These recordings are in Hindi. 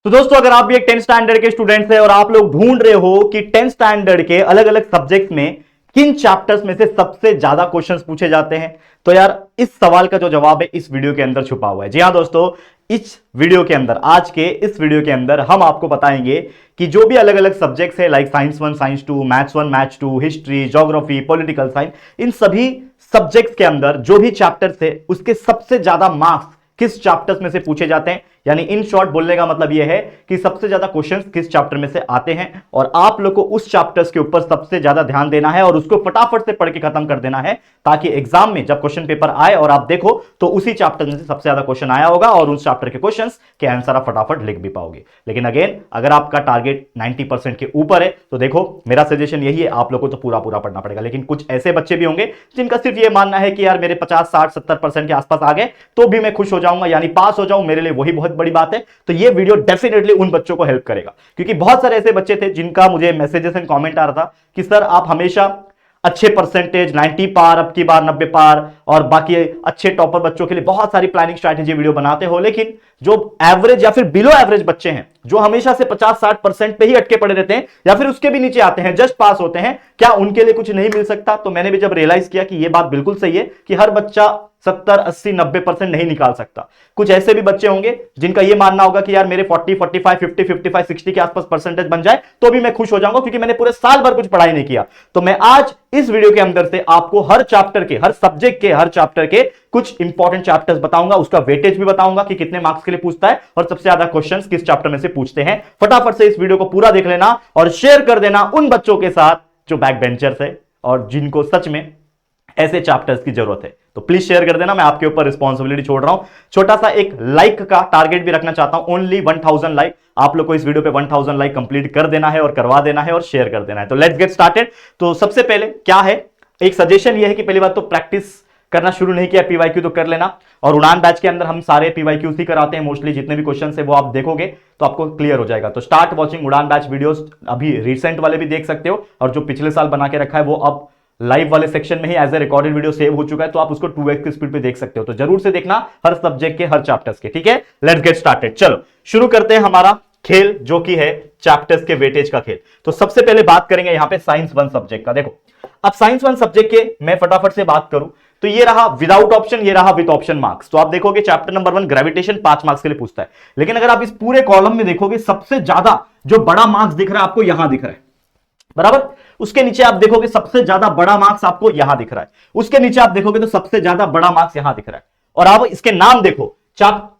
तो दोस्तों, अगर आप भी एक 10th स्टैंडर्ड के स्टूडेंट्स हैं और आप लोग ढूंढ रहे हो कि 10th स्टैंडर्ड के अलग अलग सब्जेक्ट्स में किन चैप्टर्स में से सबसे ज्यादा क्वेश्चंस पूछे जाते हैं, तो यार इस सवाल का जो जवाब है इस वीडियो के अंदर छुपा हुआ है। जी हां दोस्तों, इस वीडियो के अंदर, आज के इस वीडियो के अंदर हम आपको बताएंगे कि जो भी अलग अलग सब्जेक्ट्स है, like science 1, science 2, maths 1, maths 2, history, geography, political science, इन सभी सब्जेक्ट्स के अंदर जो भी चैप्टर्स है उसके सबसे ज्यादा मार्क्स किस चैप्टर्स में से पूछे जाते हैं। यानी इन शॉर्ट बोलने का मतलब यह है कि सबसे ज्यादा क्वेश्चंस किस चैप्टर में से आते हैं और आप लोग को उस चैप्टर्स के ऊपर सबसे ज्यादा ध्यान देना है और उसको फटाफट से पढ़ के खत्म कर देना है, ताकि एग्जाम में जब क्वेश्चन पेपर आए और आप देखो तो उसी चैप्टर में से सबसे ज्यादा क्वेश्चन आया होगा और उस चैप्टर के क्वेश्चंस के आंसर आप फटाफट लिख भी पाओगे। लेकिन अगेन, अगर आपका टारगेट 90% के ऊपर है तो देखो, मेरा सजेशन यही है, आप लोगों को तो पूरा पूरा पढ़ना पड़ेगा। लेकिन कुछ ऐसे बच्चे भी होंगे जिनका सिर्फ ये मानना है कि यार मेरे 50, 60, 70% के आसपास आ गए तो भी मैं खुश हो जाऊंगा, यानी पास हो जाऊं, मेरे लिए वही बहुत बड़ी बात है। तो ये वीडियो डेफिनेटली उन बच्चों को हेल्प करेगा, क्योंकि बहुत सारे ऐसे बच्चे थे जिनका मुझे मैसेजेस एंड कमेंट आ रहा था कि सर आप हमेशा अच्छे परसेंटेज 90 पार, अब की बार 90 पार, और बाकी अच्छे टॉपर बच्चों के लिए बहुत सारी प्लानिंग स्ट्रैटेजी वीडियो बनाते हो, लेकिन जो एवरेज या फिर बिलो एवरेज बच्चे हैं, जो हमेशा से 50-60% पे ही अटके पड़े रहते हैं या फिर उसके भी नीचे आते हैं, जस्ट पास होते हैं, क्या उनके लिए कुछ नहीं मिल सकता? तो मैंने भी जब रियलाइज किया कि यह बात बिल्कुल सही है कि हर बच्चा 70, 80, 90% नहीं निकाल सकता। कुछ ऐसे भी बच्चे होंगे जिनका यह मानना होगा कि यार मेरे 40, 45, 50, 55, 60 के आसपास परसेंटेज बन जाए तो भी मैं खुश हो जाऊंगा, क्योंकि मैंने पूरे साल भर कुछ पढ़ाई नहीं किया। तो मैं आज इस वीडियो के अंदर से आपको हर चैप्टर के, हर सब्जेक्ट के, हर चैप्टर के कुछ इंपॉर्टेंट चैप्टर्स बताऊंगा, उसका वेटेज भी बताऊंगा कि कितने मार्क्स के लिए पूछता है और सबसे ज्यादा क्वेश्चंस किस चैप्टर में से पूछते हैं। फटाफट से इस वीडियो को पूरा देख लेना और शेयर कर देना उन बच्चों के साथ जो बैक बेंचर्स है और जिनको सच में ऐसे चैप्टर्स की जरूरत है। तो प्लीज शेयर कर देना, मैं आपके ऊपर रिस्पॉन्सिबिलिटी छोड़ रहा हूं। छोटा सा एक लाइक का टारगेट भी रखना चाहता हूं, ओनली 1000 लाइक। आप लोग को इस वीडियो पे 1000 लाइक कंप्लीट कर देना है और करवा देना है और शेयर कर देना है। तो लेट्स गेट स्टार्टेड। तो सबसे पहले क्या है, एक सजेशन यह है कि पहली बात तो प्रैक्टिस करना शुरू नहीं किया, पीवाईक्यू तो कर लेना। और उड़ान बैच के अंदर हम सारे पीवाईक्यूज ही कराते हैं, मोस्टली जितने भी क्वेश्चन है वो आप देखोगे तो आपको क्लियर हो जाएगा। तो स्टार्ट वॉचिंग उड़ान बैच वीडियोस, अभी रिसेंट वाले भी देख सकते हो और जो पिछले साल बना के रखा है वो अब लाइव वाले सेक्शन में ही as a recorded video save हो चुका है, तो आप उसको 2x की स्पीड पे देख सकते हो। तो जरूर से देखना हर सब्जेक्ट के, हर चैप्टर्स के, ठीक है। Let's get started. चलो शुरू करते हैं हमारा खेल, जो कि है चैप्टर्स के वेटेज का खेल। तो सबसे पहले बात करेंगे यहां पे साइंस 1 सब्जेक्ट का। देखो, अब साइंस 1 सब्जेक्ट के मैं फटाफट से बात करूं तो ये रहा विदाउट ऑप्शन, ये रहा विद ऑप्शन मार्क्स। तो आप देखोगे चैप्टर नंबर 1 ग्रेविटेशन 5 मार्क्स के लिए पूछता है, लेकिन अगर आप इस पूरे कॉलम में देखोगे सबसे ज्यादा जो बड़ा मार्क्स दिख रहा है आपको यहां दिख रहा है, बराबर। उसके नीचे आप देखोगे सबसे ज्यादा बड़ा मार्क्स आपको यहां दिख रहा है, उसके नीचे आप देखोगे तो सबसे ज्यादा बड़ा मार्क्स यहां दिख रहा है। और आप इसके नाम देखो,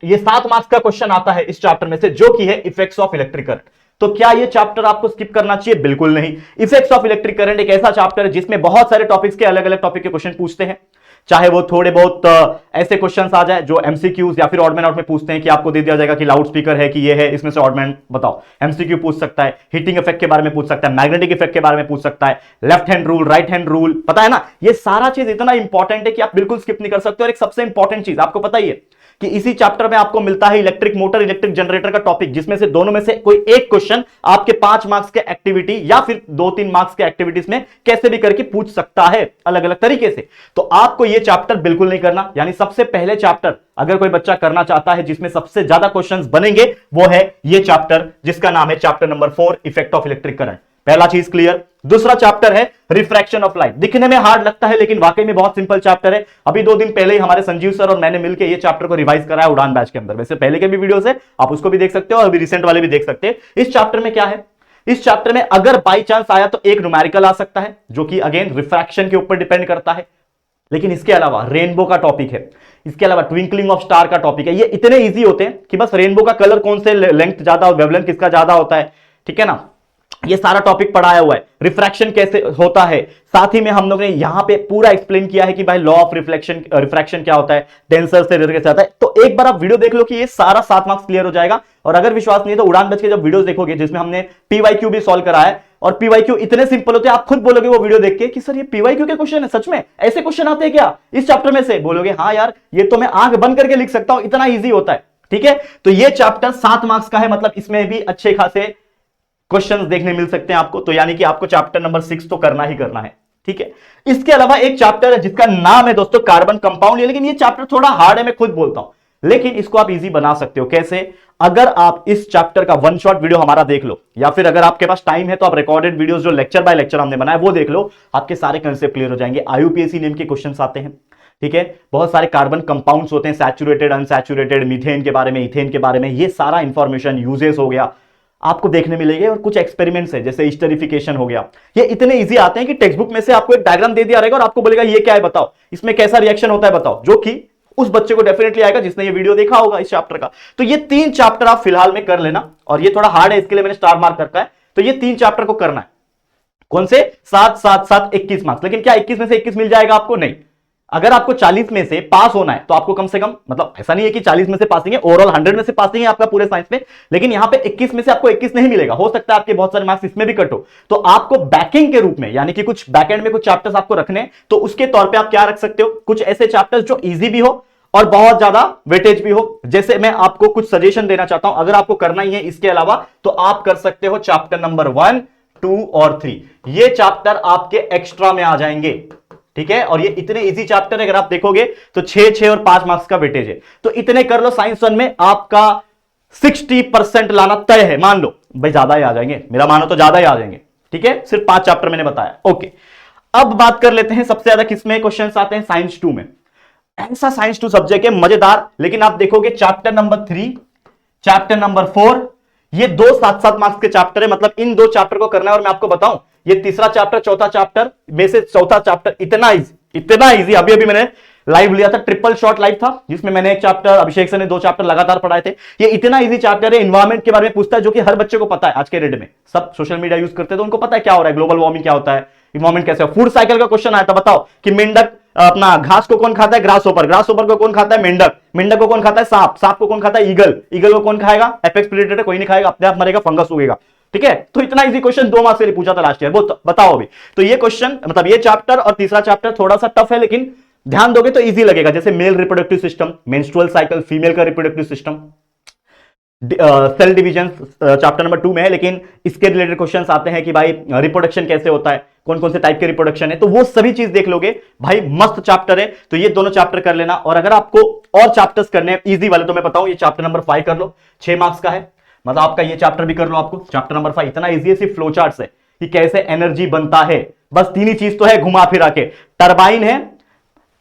ये 7 मार्क्स का क्वेश्चन आता है इस चैप्टर में से, जो कि है इफेक्ट्स ऑफ इलेक्ट्रिक करंट। तो क्या ये चैप्टर आपको स्किप करना चाहिए? बिल्कुल नहीं। इफेक्ट्स ऑफ इलेक्ट्रिक करंट एक ऐसा चैप्टर है जिसमें बहुत सारे टॉपिक्स के अलग अलग टॉपिक के क्वेश्चन पूछते हैं, चाहे वो थोड़े बहुत ऐसे क्वेश्चंस आ जाए जो एमसीक्यूज या फिर ऑड मैन आउट में पूछते हैं कि आपको दे दिया जाएगा कि लाउड स्पीकर है कि ये है, इसमें से ऑड मैन बताओ। एमसीक्यू पूछ सकता है, हीटिंग इफेक्ट के बारे में पूछ सकता है, मैग्नेटिक इफेक्ट के बारे में पूछ सकता है, left hand rule, right hand rule, पता है ना। ये सारा चीज इतना इंपॉर्टेंट है कि आप बिल्कुल स्किप नहीं कर सकते। और एक सबसे इंपॉर्टेंट चीज आपको पता ही है कि इसी चैप्टर में आपको मिलता है इलेक्ट्रिक मोटर, इलेक्ट्रिक जनरेटर का टॉपिक, जिसमें से दोनों में से कोई एक क्वेश्चन आपके 5 मार्क्स के एक्टिविटी या फिर 2-3 मार्क्स के एक्टिविटीज में कैसे भी करके पूछ सकता है अलग अलग तरीके से। तो आपको यह चैप्टर बिल्कुल नहीं करना। यानी सबसे पहले चैप्टर अगर कोई बच्चा करना चाहता है जिसमें सबसे ज्यादा क्वेश्चंस बनेंगे, वो है ये चैप्टर जिसका नाम है chapter number 4 effect of electric current. पहला चीज क्लियर। दूसरा चैप्टर है रिफ्रैक्शन ऑफ लाइट। दिखने में हार्ड लगता है लेकिन वाकई में बहुत सिंपल चैप्टर है। अभी 2 दिन पहले ही हमारे संजीव सर और मैंने मिलकर ये चैप्टर को रिवाइज कराया उड़ान बैच के अंदर। वैसे पहले के भी वीडियोस है, आप उसको भी देख सकते हो और अभी रिसेंट वाले भी देख सकते हैं। इस चैप्टर में क्या है, इस चैप्टर में अगर बाई चांस आया तो एक न्यूमेरिकल आ सकता है, जो कि अगेन रिफ्रैक्शन के ऊपर डिपेंड करता है। लेकिन इसके अलावा रेनबो का टॉपिक है, इसके अलावा ट्विंकलिंग ऑफ स्टार का टॉपिक है। ये इतने इजी होते हैं कि बस रेनबो का कलर कौन से लेंथ ज्यादा और वेवलेंथ किसका ज्यादा होता है, ठीक है ना, ये सारा टॉपिक पढ़ाया हुआ है। रिफ्रैक्शन कैसे होता है, साथ ही में हम लोग ने यहां पे पूरा एक्सप्लेन किया है कि भाई लॉ ऑफ रिफ्रैक्शन क्या होता है, टेंसर से रिजल्ट कैसे आता है। तो एक बार आप वीडियो देख लो कि ये सारा 7 मार्क्स क्लियर हो जाएगा। और अगर विश्वास नहीं है तो उड़ान बैच के जब वीडियोस देखोगे जिसमें हमने पीवाईक्यू भी सॉल्व करा है, और पीवाईक्यू इतने सिंपल होते हैं, आप खुद बोलोगे वो वीडियो देख के कि सर ये पीवाईक्यू के क्वेश्चन है, सच में ऐसे क्वेश्चन आते हैं क्या इस चैप्टर में से? बोलोगे हाँ यार, ये तो मैं आंख बंद करके लिख सकता हूं, इतना ईजी होता है, ठीक है। तो ये चैप्टर 7 मार्क्स का है, मतलब इसमें भी अच्छे खासे क्वेश्चंस देखने मिल सकते हैं आपको। तो यानी कि आपको चैप्टर नंबर 6 तो करना ही करना है, ठीक है। इसके अलावा एक चैप्टर है जिसका नाम है दोस्तों कार्बन कंपाउंड, लेकिन ये चैप्टर थोड़ा हार्ड है, मैं खुद बोलता हूं, लेकिन इसको आप इजी बना सकते हो। कैसे? अगर आप इस चैप्टर का वन शॉट वीडियो हमारा देख लो, या फिर अगर आपके पास टाइम है तो आप रिकॉर्डेड वीडियोस जो लेक्चर बाय लेक्चर हमने बनाए वो देख लो, आपके सारे कंसेप्ट क्लियर हो जाएंगे। आईयूपीएसी नेम के क्वेश्चंस आते हैं, ठीक है, बहुत सारे कार्बन कंपाउंड्स होते हैं, सैचुरेटेड, अनसैचुरेटेड, मीथेन के बारे में, इथेन के बारे में, ये सारा इंफॉर्मेशन, यूजेस हो गया, आपको देखने मिलेंगे। और कुछ एक्सपेरिमेंट्स है जैसे स्टरिफिकेशन हो गया, ये इतने इजी आते हैं कि टेक्स्ट बुक में से आपको एक डायग्राम दे दिया रहेगा और आपको बोलेगा ये क्या है बताओ, इसमें कैसा रिएक्शन होता है बताओ, जो कि उस बच्चे को डेफिनेटली आएगा जिसने ये वीडियो देखा होगा इस चैप्टर का। तो ये 3 चैप्टर आप फिलहाल में कर लेना, और ये थोड़ा हार्ड है इसके लिए मैंने स्टार मार्क रखा है। तो ये 3 चैप्टर को करना है। कौन से? 7 7 7 21 मार्क्स। लेकिन क्या 21 में से 21 मिल जाएगा आपको? नहीं। अगर आपको 40 में से पास होना है तो आपको कम से कम, मतलब ऐसा नहीं है कि 40 में से पासिंग है, ओवरऑल 100 में से पासिंग है आपका पूरे साइंस में, लेकिन यहां पे 21 में से आपको 21 नहीं मिलेगा, हो सकता है आपके बहुत सारे मार्क्स इसमें भी कट हो। तो आपको बैकिंग के रूप में, यानी कि कुछ बैकएंड में कुछ चैप्टर्स आपको रखने, तो उसके तौर पे आप क्या रख सकते हो, कुछ ऐसे चैप्टर्स जो इजी भी हो और बहुत ज्यादा वेटेज भी हो। जैसे मैं आपको कुछ सजेशन देना चाहता हूं, अगर आपको करना ही है इसके अलावा, तो आप कर सकते हो चैप्टर नंबर 1, 2 और 3, ये चैप्टर आपके एक्स्ट्रा में आ जाएंगे, ठीक है। और ये इतने इजी चैप्टर है, अगर आप देखोगे तो 6 6 और 5 मार्क्स का वेटेज है। तो इतने कर लो, साइंस 1 में आपका 60% लाना तय है। मान लो भाई ज्यादा ही आ जाएंगे, मेरा मानो तो ज्यादा ही आ जाएंगे, ठीक है, सिर्फ 5 चैप्टर मैंने बताया। ओके, अब बात कर लेते हैं सबसे ज्यादा किसमें क्वेश्चंस आते हैं, साइंस 2 में। ऐसा साइंस 2 सब्जेक्ट है मजेदार, लेकिन आप देखोगे चैप्टर नंबर 3, चैप्टर नंबर 4, ये 2 7-7 मार्क्स के चैप्टर है। मतलब इन 2 चैप्टर को करना है। और मैं आपको बताऊं, ये तीसरा चैप्टर, चौथा चैप्टर में से चौथा चैप्टर इतना इजी, अभी अभी मैंने लाइव लिया था, ट्रिपल शॉट लाइव था, जिसमें मैंने एक चैप्टर, अभिषेक सर ने 2 चैप्टर लगातार पढ़ाए थे। ये इतना इजी चैप्टर है, एनवायरमेंट के बारे में पूछता है, जो कि हर बच्चे को पता है। आज के डेट में सब सोशल मीडिया यूज करते हैं, तो उनको पता है क्या हो रहा है, ग्लोबल वार्मिंग क्या होता है, एनवायरमेंट कैसे है। फूड साइकिल का क्वेश्चन आया था, बताओ कि मेंढक अपना घास को कौन खाता है, ग्रास ओपर, ग्रास ओपर को कौन खाता है, मेंढक, मेंढक को कौन खाता है, सांप, सांप को कौन खाता है, ईगल, ईगल को कौन खाएगा, एपेक्स प्रेडेटर, कोई नहीं खाएगा, अपने आप मरेगा, फंगस उगेगा, ठीक है। तो इतना इजी क्वेश्चन 2 मार्क्स के लिए पूछा था लास्ट ईयर, वो बताओ अभी। तो ये क्वेश्चन, मतलब ये चैप्टर और तीसरा चैप्टर थोड़ा सा टफ है, लेकिन ध्यान दोगे तो इजी लगेगा। जैसे male reproductive system, menstrual cycle, female का reproductive system, cell division chapter number 2 में है, लेकिन इसके रिलेटेड क्वेश्चंस आते हैं कि भाई रिप्रोडक्शन कैसे होता है, कौन कौन से टाइप के रिप्रोडक्शन है, तो वो सभी चीज देख लोगे भाई, मस्त चैप्टर है। तो ये दोनों चैप्टर कर लेना। और अगर आपको और चैप्टर्स करने हैं इजी वाले, तो मैं बताऊं, ये चैप्टर नंबर 5 कर लो, 6 मार्क्स का है। मतलब आपका ये चैप्टर भी कर लो, आपको चैप्टर नंबर 5 इतना इजी है, सिर्फ फ्लो चार्ट से कि कैसे एनर्जी बनता है, बस 3 ही चीज तो है घुमा फिरा के, टरबाइन है,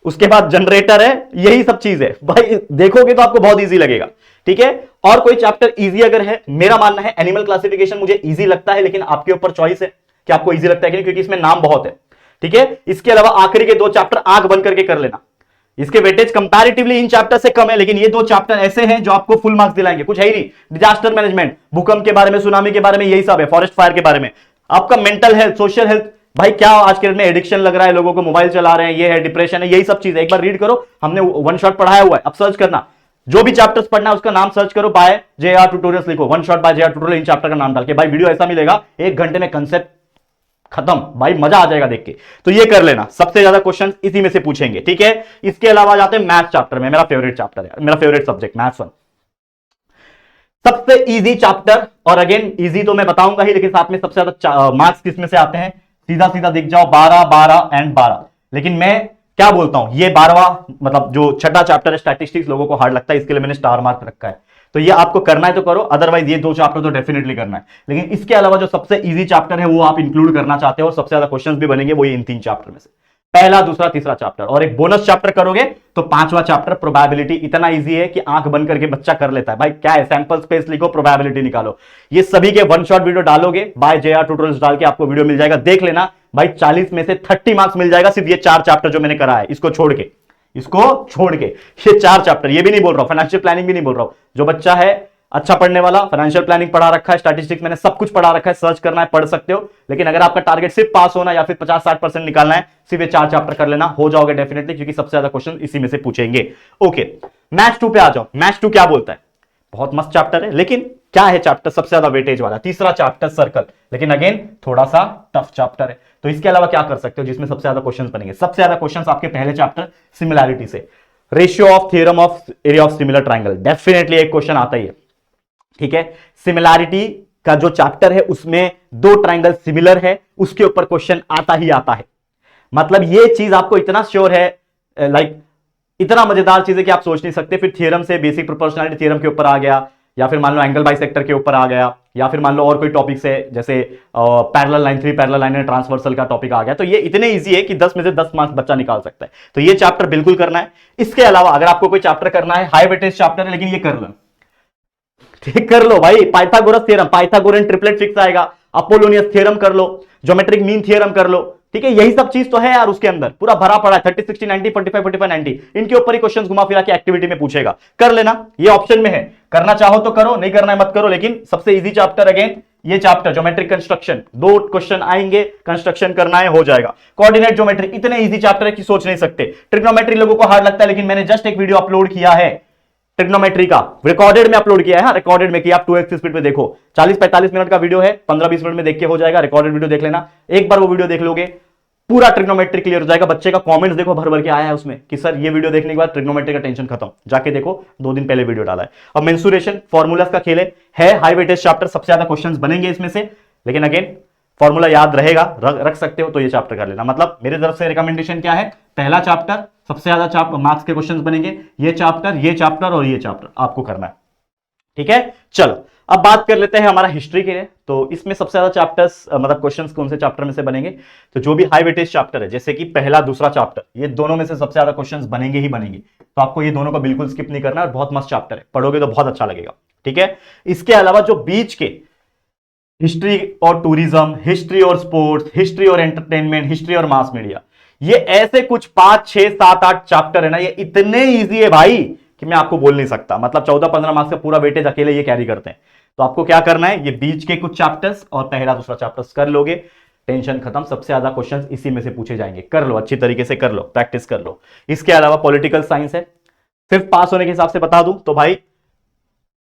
उसके बाद जनरेटर है, यही सब चीज है भाई। देखोगे तो आपको बहुत इजी लगेगा, ठीक है। और कोई चैप्टर इजी अगर है, मेरा मानना है एनिमल क्लासिफिकेशन मुझे इजी लगता है, लेकिन आपके ऊपर चॉइस है कि आपको इजी लगता है कि नहीं, क्योंकि इसमें नाम बहुत है, ठीक है। इसके अलावा आखिरी के 2 चैप्टर आंख बंद करके कर लेना, इसके वेटेज कंपैरेटिवली इन चैप्टर से कम है, लेकिन ये 2 चैप्टर ऐसे हैं जो आपको फुल मार्क्स दिलाएंगे। कुछ है ही नहीं, डिजास्टर मैनेजमेंट, भूकंप के बारे में, सुनामी के बारे में, यही सब है, फॉरेस्ट फायर के बारे में, आपका मेंटल हेल्थ, सोशल हेल्थ, भाई क्या आज के डेट में एडिक्शन लग रहा है लोगों को, मोबाइल चला रहे हैं, ये है डिप्रेशन है, यही सब चीज है। एक बार रीड करो, हमने वन शॉट पढ़ाया हुआ है, अब सर्च करना, जो भी चैप्टर्स पढ़ना है उसका नाम सर्च करो, बाय JR ट्यूटोरियल्स लिखो, one shot bye JR tutorial, in chapter का नाम डाल के, भाई वीडियो ऐसा मिलेगा 1 घंटे में कंसेप्ट खत्म, भाई मजा आ जाएगा देख के। तो ये कर लेना, सबसे ज्यादा क्वेश्चन इसी में से पूछेंगे, ठीक है। इसके अलावा जाते हैं मैथ्स चैप्टर में, मेरा फेवरेट चैप्टर है, मेरा फेवरेट सब्जेक्ट मैथ्स 1, सबसे इजी चैप्टर। और अगेन इजी तो मैं बताऊंगा ही, लेकिन साथ में सबसे ज्यादा मार्क्स किस में से आते हैं, सीधा सीधा दिख जाओ, 12 12 एंड 12। लेकिन मैं क्या बोलता हूं, ये 12वां, मतलब जो छठा चैप्टर है स्टैटिस्टिक्स, लोगों को हार्ड लगता है, इसके लिए मैंने स्टार मार्क रखा है। तो ये आपको करना है तो करो, अदरवाइज ये 2 चैप्टर तो डेफिनेटली करना है। लेकिन इसके अलावा जो सबसे इजी चैप्टर है वो आप इंक्लूड करना चाहते हो, और सबसे ज्यादा क्वेश्चंस भी बनेंगे, वो इन 3 चैप्टर में से, पहला, दूसरा, तीसरा चैप्टर। और एक बोनस चैप्टर करोगे तो 5वां चैप्टर प्रोबेबिलिटी, इतना इजी है कि आंख बंद करके बच्चा कर लेता है। भाई क्या है, सैंपल स्पेस लिखो, प्रोबेबिलिटी निकालो, ये सभी के वन शॉट वीडियो डालोगे, बाय JR ट्यूटोरियल्स डाल के आपको वीडियो मिल जाएगा, देख लेना भाई। 40 में से 30 मार्क्स मिल जाएगा, सिर्फ ये 4 चैप्टर जो मैंने करा है, इसको छोड़ के ये 4 चैप्टर, ये भी नहीं बोल रहा हूं, फाइनेंशियल प्लानिंग भी नहीं बोल रहा हूं। जो बच्चा है अच्छा पढ़ने वाला, फाइनेंशियल प्लानिंग पढ़ा रखा है, स्टैटिस्टिक्स मैंने सब कुछ पढ़ा रखा है, सर्च करना है पढ़ सकते हो। लेकिन अगर आपका टारगेट सिर्फ पास होना या फिर 50-60% निकालना है, सिर्फ ये 4 चैप्टर कर लेना, हो जाओगे डेफिनेटली, क्योंकि सबसे ज्यादा क्वेश्चन इसी में से पूछेंगे। ओके, मैथ्स 2 पे आ जाओ। मैथ्स 2 क्या बोलता है, बहुत मस्त चैप्टर है, लेकिन क्या है चैप्टर सबसे ज्यादा वेटेज वाला, तीसरा चैप्टर सर्कल, लेकिन अगेन थोड़ा सा टफ चैप्टर है। तो इसके अलावा क्या कर सकते हो जिसमें सबसे ज्यादा क्वेश्चंस बनेंगे, सबसे ज्यादा क्वेश्चंस आपके पहले चैप्टर सिमिलैरिटी से, ratio of theorem of area of similar triangle, definitely एक क्वेश्चन आता ही है, ठीक है। सिमिलैरिटी का जो चैप्टर है उसमें 2 ट्राइंगल सिमिलर है, उसके ऊपर क्वेश्चन आता ही आता है। मतलब ये चीज आपको इतना श्योर है, लाइक इतना मजेदार चीज है कि आप सोच नहीं सकते। फिर थ्योरम से बेसिक प्रोपोर्शनैलिटी थ्योरम के ऊपर आ गया, या फिर मान लो एंगल बाइसेक्टर के ऊपर आ गया, या फिर मान लो और कोई टॉपिक से जैसे parallel line, 3 parallel line and transversal का टॉपिक आ गया, तो ये इतने इजी है कि 10 में से 10 मार्क्स बच्चा निकाल सकता है। तो ये चैप्टर बिल्कुल करना है। इसके अलावा अगर आपको कोई चैप्टर करना है, हाई वेटेज चैप्टर है लेकिन ये कर लो, ठीक कर लो भाई। Pythagoras theorem, Pythagorean triplet fix आएगा, अपोलोनियस थ्योरम कर लो, ज्योमेट्रिक मीन थ्योरम कर लो, ठीक है। यही सब चीज तो है यार उसके अंदर, पूरा भरा पड़ा है। 30, 60, 90, 45, 45, 90 इनके ऊपर ही क्वेश्चंस घुमा फिरा के एक्टिविटी में पूछेगा, कर लेना। ये ऑप्शन में है, करना चाहो तो करो, नहीं करना है मत करो। लेकिन सबसे इजी चैप्टर अगेन ये चैप्टर ज्योमेट्रिक कंस्ट्रक्शन, 2 क्वेश्चन आएंगे, कंस्ट्रक्शन करना है, हो जाएगा। कोऑर्डिनेट ज्योमेट्री इतने इजी चैप्टर है कि सोच नहीं सकते। ट्रिग्नोमेट्री लोगों को हार्ड लगता है, लेकिन मैंने जस्ट एक वीडियो अपलोड किया है ट्रिग्नोमेट्री का, रिकॉर्डेड में अपलोड किया है, रिकॉर्डेड में, कि आप 2x स्पीड में देखो। 40-45 मिनट का वीडियो है, 15-20 मिनट में देख के हो जाएगा। रिकॉर्डेड वीडियो देख लेना, एक बार वो वीडियो देख लोगे पूरा ट्रिग्नोमेट्री क्लियर हो जाएगा। बच्चे का कमेंट्स देखो भर भर के आया है उसमें कि सर ये वीडियो देखने के बाद ट्रिग्नोमेट्री का टेंशन खत्म। जाके देखो, 2 दिन पहले वीडियो डाला है। अब मेंसुरेशन फॉर्मूलाज का खेल है हाई वेटेज चैप्टर, सबसे ज्यादा क्वेश्चंस बनेंगे इसमें से, लेकिन अगेन फॉर्मूला याद रहेगा, रख सकते हो तो ये चैप्टर कर लेना। मतलब मेरी तरफ से रिकमेंडेशन क्या है, पहला चैप्टर सबसे ज्यादा चैप्टर मार्क्स के क्वेश्चंस बनेंगे, ये चैप्टर और ये चैप्टर आपको करना है, ठीक है। चलो अब बात कर लेते हैं हमारा हिस्ट्री के लिए। तो इसमें सबसे ज्यादा चैप्टर्स मतलब क्वेश्चंस कौन से चैप्टर में से बनेंगे, तो जो भी हाई वेटेज चैप्टर है, जैसे कि पहला दूसरा चैप्टर, ये दोनों में से सबसे ज्यादा क्वेश्चंस बनेंगे ही बनेंगे। तो आपको ये दोनों को बिल्कुल स्किप नहीं करना है, और बहुत मस्त चैप्टर है, पढ़ोगे तो बहुत अच्छा लगेगा, ठीक है। इसके अलावा जो बीच के हिस्ट्री और टूरिज्म, हिस्ट्री और स्पोर्ट्स, हिस्ट्री और एंटरटेनमेंट, हिस्ट्री और मास मीडिया, ये ऐसे कुछ 5, 6, 7, 8 चैप्टर है ना, ये इतने इजी है भाई कि मैं आपको बोल नहीं सकता। मतलब 14-15 मार्क्स का पूरा वेटेज अकेले ये कैरी करते हैं। तो आपको क्या करना है, ये बीच के कुछ चैप्टर्स और पहला दूसरा चैप्टर्स कर लोगे, टेंशन खत्म। सबसे ज्यादा क्वेश्चंस इसी में से पूछे जाएंगे, कर लो अच्छी तरीके से, कर लो, प्रैक्टिस कर लो। इसके अलावा पॉलिटिकल साइंस है, सिर्फ पास होने के हिसाब से बता दूं तो भाई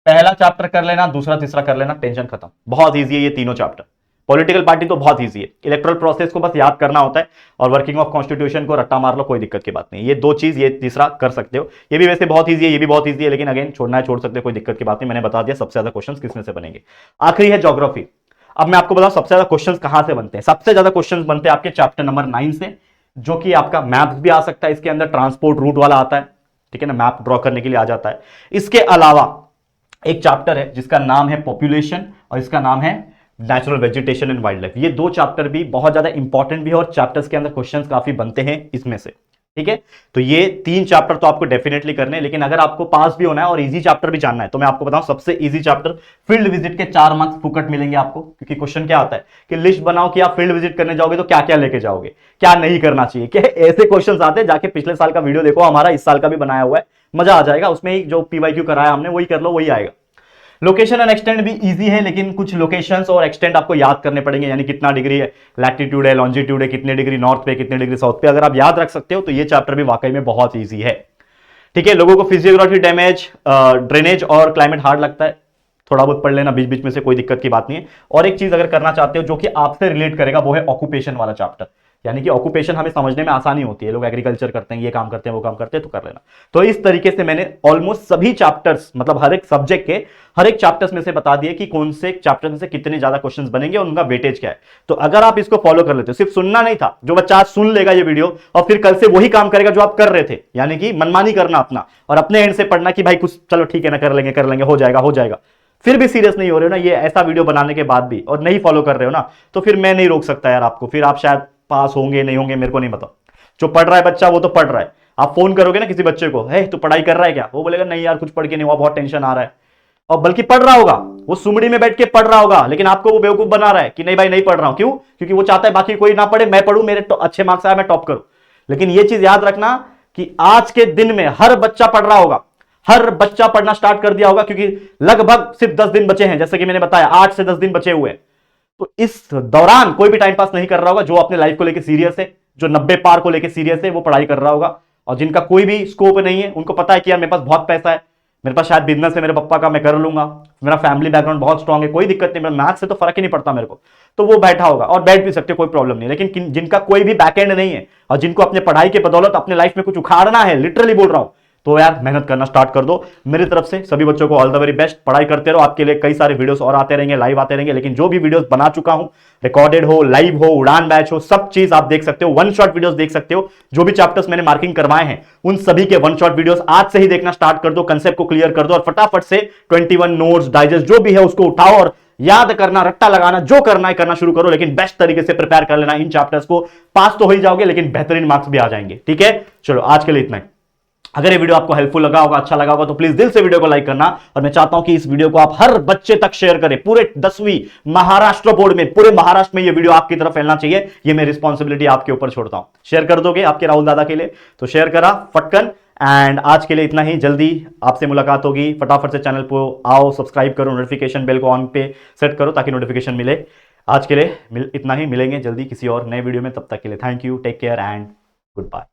पहला चैप्टर कर लेना, दूसरा तीसरा कर लेना, टेंशन खत्म। बहुत ईजी है ये तीनों चैप्टर। पॉलिटिकल पार्टी तो बहुत ईजी है, इलेक्टोरल प्रोसेस को बस याद करना होता है, और वर्किंग ऑफ कॉन्स्टिट्यूशन को रट्टा मार लो, कोई दिक्कत की बात नहीं। ये 2 चीज, ये तीसरा कर सकते हो। ये भी वैसे बहुत ईजी है, ये भी बहुत ईजी है, लेकिन अगेन छोड़ना है छोड़ सकते हो, कोई दिक्कत की बात नहीं। मैंने बता दिया सबसे ज्यादा क्वेश्चन किसमें से बनेंगे। आखिरी है ज्योग्राफी। अब मैं आपको बताऊं सबसे ज्यादा क्वेश्चन कहां से बनते हैं। सबसे ज्यादा क्वेश्चन बनते हैं आपके चैप्टर नंबर 9 से, जो कि आपका मैप्स भी आ सकता है इसके अंदर, ट्रांसपोर्ट रूट वाला आता है, ठीक है ना, मैप ड्रॉ करने के लिए आ जाता है। इसके अलावा एक चैप्टर है जिसका नाम है पॉपुलेशन, और इसका नाम है natural vegetation and wild life. ये 2 चैप्टर भी बहुत ज्यादा इंपॉर्टेंट भी है, और चैप्टर्स के अंदर क्वेश्चंस काफी बनते हैं इसमें से, ठीक है। तो ये 3 चैप्टर तो आपको डेफिनेटली करने हैं। लेकिन अगर आपको पास भी होना है और इजी चैप्टर भी जानना है, तो मैं आपको बताऊं सबसे इजी चैप्टर फील्ड विजिट के 4 मार्क्स फुकट मिलेंगे आपको। क्योंकि क्वेश्चन क्या आता है कि लिस्ट बनाओ कि आप फील्ड विजिट करने जाओगे तो क्या क्या लेके जाओगे, क्या नहीं करना चाहिए, क्या ऐसे क्वेश्चन आते हैं। जाके पिछले साल का वीडियो देखो, हमारा इस साल का भी बनाया हुआ है, मजा आ जाएगा। उसमें ही जो PYQ कराया हमने वही कर लो, वही आएगा। लोकेशन एंड एक्सटेंड भी इजी है, लेकिन कुछ लोकेशंस और एक्सटेंड आपको याद करने पड़ेंगे, यानी कितना डिग्री है लैटिट्यूड है, लॉन्जिट्यूड है, कितने डिग्री नॉर्थ पे, कितने डिग्री साउथ पे। अगर आप याद रख सकते हो तो ये चैप्टर भी वाकई में बहुत इजी है, ठीक है। लोगों को फिजियोग्राफी, डैमेज, ड्रेनेज और क्लाइमेट हार्ड लगता है, थोड़ा बहुत पढ़ लेना बीच बीच में से, कोई दिक्कत की बात नहीं है। और एक चीज अगर करना चाहते हो जो कि आपसे रिलेट करेगा, वो है ऑक्यूपेशन वाला चैप्टर। यानी कि ऑक्यूपेशन हमें समझने में आसानी होती है, लोग एग्रीकल्चर करते हैं, ये काम करते हैं, वो काम करते हैं, तो कर लेना। तो इस तरीके से मैंने ऑलमोस्ट सभी चैप्टर्स, मतलब हर एक सब्जेक्ट के हर एक चैप्टर्स में से बता दिए कि कौन से चैप्टर में से कितने ज्यादा क्वेश्चंस बनेंगे और उनका वेटेज क्या है। तो अगर आप इसको फॉलो कर लेते हो, सिर्फ सुनना नहीं था, जो बच्चा आज सुन लेगा ये वीडियो और फिर कल से वही काम करेगा जो आप कर रहे थे, यानी कि मनमानी करना अपना और अपने एंड से पढ़ना कि भाई कुछ चलो ठीक है ना, कर लेंगे, हो जाएगा, फिर भी सीरियस नहीं हो रहे हो ना ये ऐसा वीडियो बनाने के बाद भी, और नहीं फॉलो कर रहे हो ना, तो फिर मैं नहीं रोक सकता यार आपको। फिर आप शायद पास होंगे नहीं होंगे मेरे को नहीं पता। जो पढ़ रहा है बच्चा वो तो पढ़ रहा है। आप फोन करोगे ना किसी बच्चे को, है तू पढ़ाई कर रहा है क्या, वो बोलेगा नहीं यार कुछ पढ़ के नहीं हुआ, बहुत टेंशन आ रहा है, और बल्कि पढ़ रहा होगा, वो सुमड़ी में बैठ के पढ़ रहा होगा, लेकिन आपको वो बेवकूफ बना रहा है कि नहीं भाई नहीं पढ़ रहा हूं। क्यों? क्योंकि वो चाहता है बाकी कोई ना पढ़े, मैं पढ़ूं, मेरे अच्छे मार्क्स आए, मैं टॉप करूं। लेकिन ये चीज याद रखना कि आज के दिन में हर बच्चा पढ़ रहा होगा, हर बच्चा पढ़ना स्टार्ट कर दिया होगा, क्योंकि लगभग सिर्फ 10 दिन बचे हैं, जैसे कि मैंने बताया 8 से 10 दिन बचे हुए हैं। तो इस दौरान कोई भी टाइम पास नहीं कर रहा होगा। जो अपने लाइफ को लेकर सीरियस है, जो 90 पार को लेकर सीरियस है, वो पढ़ाई कर रहा होगा। और जिनका कोई भी स्कोप नहीं है, उनको पता है कि यार मेरे पास बहुत पैसा है, मेरे पास शायद बिजनेस है मेरे पापा का, मैं कर लूंगा, मेरा फैमिली बैकग्राउंड बहुत स्ट्रांग है, कोई दिक्कत नहीं, मेरा मैथ्स से तो फर्क ही नहीं पड़ता मेरे को, तो वो बैठा होगा और बैठ भी सकते, कोई प्रॉब्लम नहीं। लेकिन जिनका कोई भी बैकएंड नहीं है और जिनको अपने पढ़ाई के बदौलत अपने लाइफ में कुछ उखाड़ना है, लिटरली बोल रहा हूं, तो यार मेहनत करना स्टार्ट कर दो। मेरी तरफ से सभी बच्चों को ऑल द वेरी बेस्ट, पढ़ाई करते रहो। आपके लिए कई सारे वीडियोस और आते रहेंगे, लाइव आते रहेंगे, लेकिन जो भी वीडियोस बना चुका हूं, रिकॉर्डेड हो, लाइव हो, उड़ान बैच हो, सब चीज आप देख सकते हो, वन शॉट वीडियोस देख सकते हो। जो भी चैप्टर्स मैंने मार्किंग करवाए हैं उन सभी के वन शॉट वीडियोस आज से ही देखना स्टार्ट कर दो, कंसेप्ट को क्लियर कर दो और फटाफट से 21 नोट्स डाइजेस्ट जो भी है उसको उठाओ और याद करना, रट्टा लगाना, जो करना है करना शुरू करो, लेकिन बेस्ट तरीके से प्रिपेयर कर लेना इन चैप्टर्स को। पास तो हो ही जाओगे लेकिन बेहतरीन मार्क्स भी आ जाएंगे। ठीक है, चलो आज के लिए इतना ही। अगर ये वीडियो आपको हेल्पफुल लगा होगा, अच्छा लगा होगा, तो प्लीज दिल से वीडियो को लाइक करना। और मैं चाहता हूं कि इस वीडियो को आप हर बच्चे तक शेयर करें। पूरे 10वीं महाराष्ट्र बोर्ड में, पूरे महाराष्ट्र में ये वीडियो आपकी तरफ फैलना चाहिए। ये मैं रिस्पॉन्सिबिलिटी आपके ऊपर छोड़ता हूं। शेयर कर दोगे आपके राहुल दादा के लिए? तो शेयर करा फटकन। एंड आज के लिए इतना ही। जल्दी आपसे मुलाकात होगी। फटाफट से चैनल को आओ, सब्सक्राइब करो, नोटिफिकेशन बेल को ऑन पे सेट करो ताकि नोटिफिकेशन मिले। आज के लिए इतना ही, मिलेंगे जल्दी किसी और नए वीडियो में। तब तक के लिए thank you, take care and good bye.